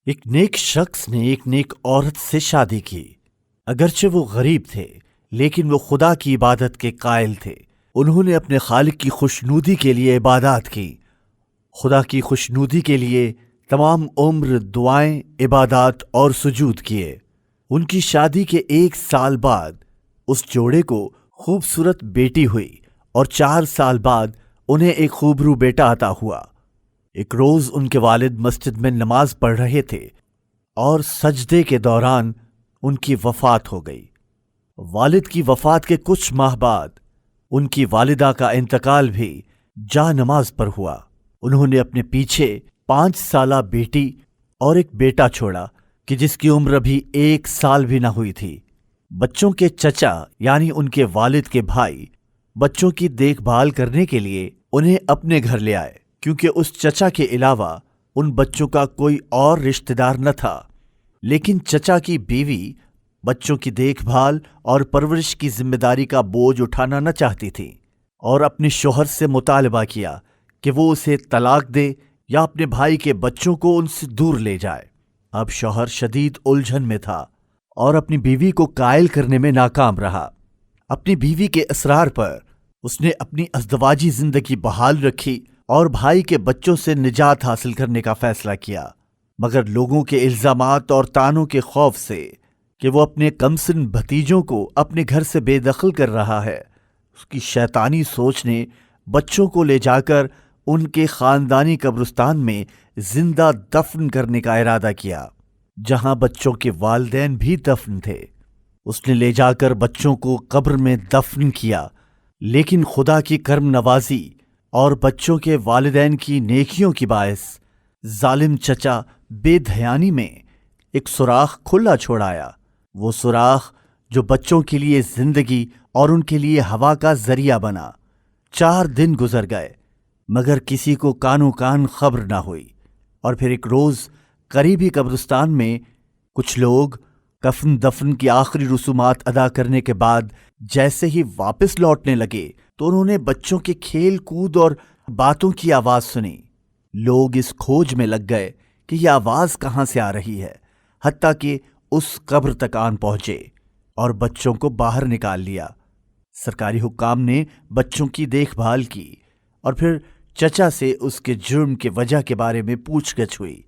ایک نیک شخص نے ایک نیک عورت سے شادی کی۔ اگرچہ وہ غریب تھے لیکن وہ خدا کی عبادت کے قائل تھے۔ انہوں نے اپنے خالق کی خوشنودی کے لیے عبادات کی۔ خدا کی خوشنودی کے لیے تمام عمر دعائیں، عبادات اور سجود کیے۔ ان کی شادی کے 1 سال بعد اس جوڑے کو خوبصورت بیٹی ہوئی اور 4 سال بعد انہیں ایک خوبرو بیٹا عطا ہوا۔ ایک روز ان کے والد مسجد میں نماز پڑھ رہے تھے اور سجدے کے دوران ان کی وفات ہو گئی۔ والد کی وفات کے کچھ ماہ بعد ان کی والدہ کا انتقال بھی جا نماز پر ہوا۔ انہوں نے اپنے پیچھے 5 سالہ بیٹی اور ایک بیٹا چھوڑا کہ جس کی عمر ابھی 1 سال بھی نہ ہوئی تھی۔ بچوں کے چچا یعنی ان کے والد کے بھائی بچوں کی دیکھ بھال کرنے کے لیے انہیں اپنے گھر لے آئے، کیونکہ اس چچا کے علاوہ ان بچوں کا کوئی اور رشتہ دار نہ تھا۔ لیکن چچا کی بیوی بچوں کی دیکھ بھال اور پرورش کی ذمہ داری کا بوجھ اٹھانا نہ چاہتی تھی اور اپنے شوہر سے مطالبہ کیا کہ وہ اسے طلاق دے یا اپنے بھائی کے بچوں کو ان سے دور لے جائے۔ اب شوہر شدید الجھن میں تھا اور اپنی بیوی کو قائل کرنے میں ناکام رہا۔ اپنی بیوی کے اصرار پر اس نے اپنی ازدواجی زندگی بحال رکھی اور بھائی کے بچوں سے نجات حاصل کرنے کا فیصلہ کیا، مگر لوگوں کے الزامات اور طعنوں کے خوف سے کہ وہ اپنے کمسن بھتیجوں کو اپنے گھر سے بے دخل کر رہا ہے، اس کی شیطانی سوچ نے بچوں کو لے جا کر ان کے خاندانی قبرستان میں زندہ دفن کرنے کا ارادہ کیا، جہاں بچوں کے والدین بھی دفن تھے۔ اس نے لے جا کر بچوں کو قبر میں دفن کیا، لیکن خدا کی کرم نوازی اور بچوں کے والدین کی نیکیوں کی باعث ظالم چچا بے دھیانی میں ایک سوراخ کھلا چھوڑ آیا، وہ سوراخ جو بچوں کے لیے زندگی اور ان کے لیے ہوا کا ذریعہ بنا۔ 4 دن گزر گئے مگر کسی کو کانوں کان خبر نہ ہوئی، اور پھر ایک روز قریبی قبرستان میں کچھ لوگ کفن دفن کی آخری رسومات ادا کرنے کے بعد جیسے ہی واپس لوٹنے لگے تو انہوں نے بچوں کے کھیل کود اور باتوں کی آواز سنی۔ لوگ اس کھوج میں لگ گئے کہ یہ آواز کہاں سے آ رہی ہے، حتیٰ کہ اس قبر تک آن پہنچے اور بچوں کو باہر نکال لیا۔ سرکاری حکام نے بچوں کی دیکھ بھال کی اور پھر چچا سے اس کے جرم کی وجہ کے بارے میں پوچھ گچھ ہوئی۔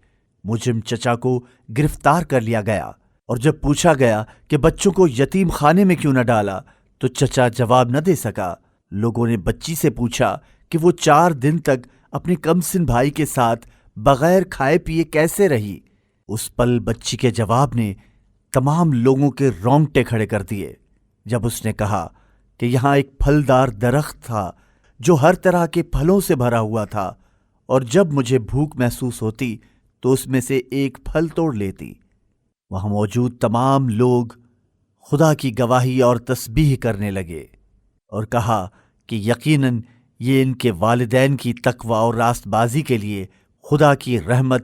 مجرم چچا کو گرفتار کر لیا گیا، اور جب پوچھا گیا کہ بچوں کو یتیم خانے میں کیوں نہ ڈالا تو چچا جواب نہ دے سکا۔ لوگوں نے بچی سے پوچھا کہ وہ 4 دن تک اپنے کمسن بھائی کے ساتھ بغیر کھائے پیے کیسے رہی۔ اس پل بچی کے جواب نے تمام لوگوں کے رونگٹے کھڑے کر دیے، جب اس نے کہا کہ یہاں ایک پھلدار درخت تھا جو ہر طرح کے پھلوں سے بھرا ہوا تھا، اور جب مجھے بھوک محسوس ہوتی تو اس میں سے ایک پھل توڑ لیتی۔ وہاں موجود تمام لوگ خدا کی گواہی اور تسبیح کرنے لگے اور کہا کہ یقیناً یہ ان کے والدین کی تقوی اور راست بازی کے لیے خدا کی رحمت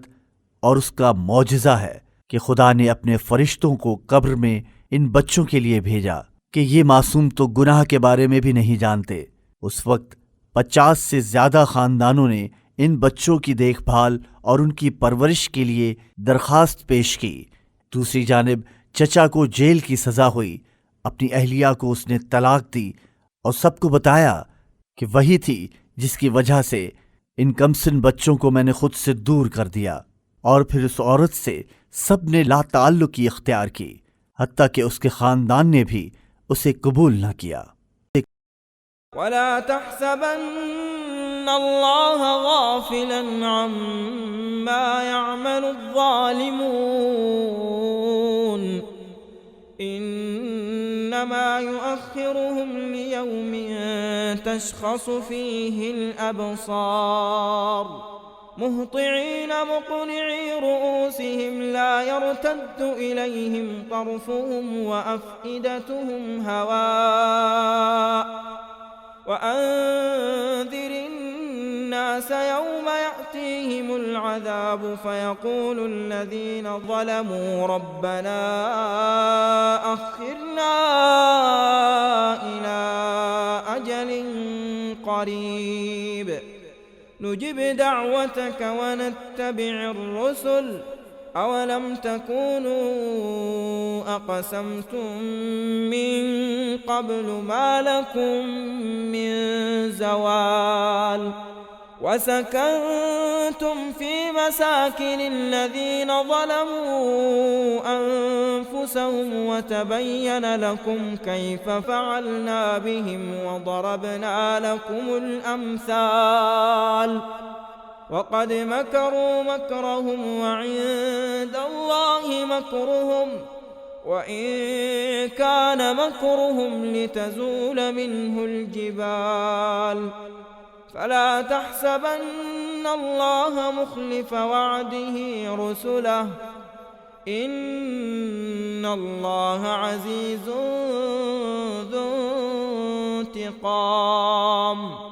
اور اس کا معجزہ ہے کہ خدا نے اپنے فرشتوں کو قبر میں ان بچوں کے لیے بھیجا کہ یہ معصوم تو گناہ کے بارے میں بھی نہیں جانتے۔ اس وقت 50 سے زیادہ خاندانوں نے ان بچوں کی دیکھ بھال اور ان کی پرورش کے لیے درخواست پیش کی۔ دوسری جانب چچا کو جیل کی سزا ہوئی۔ اپنی اہلیہ کو اس نے طلاق دی اور سب کو بتایا کہ وہی تھی جس کی وجہ سے ان کمسن بچوں کو میں نے خود سے دور کر دیا۔ اور پھر اس عورت سے سب نے لا تعلقی اختیار کی، حتیٰ کہ اس کے خاندان نے بھی اسے قبول نہ کیا۔ وَلَا تَحْسَبَنَّ اللَّهَ غَافِلًا عَمَّا يَعْمَلُ الظَّالِمُونَ إِنَّمَا يُؤَخِّرُهُمْ لِيَوْمٍ تَشْخَصُ فِيهِ الْأَبْصَارُ مُهْطِعِينَ مُقْنِعِي رُءُوسِهِمْ لَا يَرْتَدُّ إِلَيْهِمْ طَرْفُهُمْ وَأَفْئِدَتُهُمْ هَوَاءٌ وَأَنذِرِ النَّاسَ يَوْمَ يَأْتِيهِمُ الْعَذَابُ فَيَقُولُ الَّذِينَ ظَلَمُوا رَبَّنَا أَخِّرْنَا إِلَىٰ أَجَلٍ قَرِيبٍ نُجِبْ دَعْوَتَكَ وَنَتَّبِعِ الرُّسُلَ أولم تكونوا أقسمتم من قبل ما لكم من زوال وسكنتم في مساكن الذين ظلموا أنفسهم وتبين لكم كيف فعلنا بهم وضربنا لكم الأمثال وقد مكروا مكرهم وعند الله مكرهم وإن كان مكرهم لتزول منه الجبال فلا تحسبن الله مخلف وعده رسله إن الله عزيز ذو انتقام.